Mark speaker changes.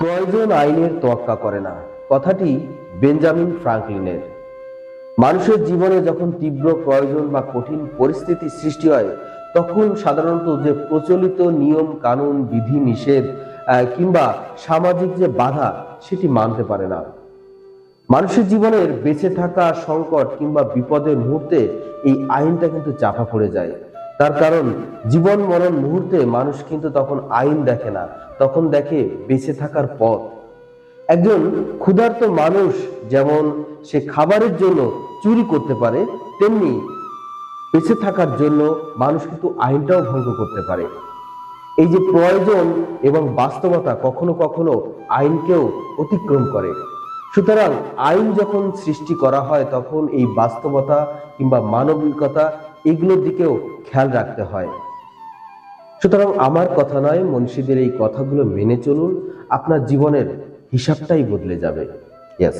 Speaker 1: প্রয়োজন আইনের তোয়াক্কা করে না, কথাটি বেঞ্জামিন ফ্রাঙ্কলিনের। মানুষের জীবনে যখন তীব্র প্রয়োজন বা কঠিন পরিস্থিতি সৃষ্টি হয়, তখন সাধারণত যে প্রচলিত নিয়ম কানুন বিধি নিষেধ কিংবা সামাজিক যে বাধা সেটি মানতে পারে না। মানুষের জীবনের বেঁচে থাকা সংকট কিংবা বিপদের মুহূর্তে এই আইনটা কিন্তু চাপা পড়ে যায়। তার কারণ জীবন মরণ মুহূর্তে মানুষ কিন্তু তখন আইন দেখে না, তখন দেখে বেঁচে থাকার পথ। একজন ক্ষুধার্ত মানুষ যেমন সে খাবারের জন্য চুরি করতে পারে, তেমনি বেঁচে থাকার জন্য মানুষ কিন্তু আইনটাও ভঙ্গ করতে পারে। এই যে প্রয়োজন এবং বাস্তবতা কখনো কখনো আইনকেও অতিক্রম করে। সুতরাং আইন যখন সৃষ্টি করা হয়, তখন এই বাস্তবতা কিংবা মানবিকতা এগুলোর দিকেও খেয়াল রাখতে হয়। সুতরাং আমার কথা নয়, মনীষীদের এই কথাগুলো মেনে চলুন, আপনার জীবনের হিসাবটাই বদলে যাবে। ইয়েস।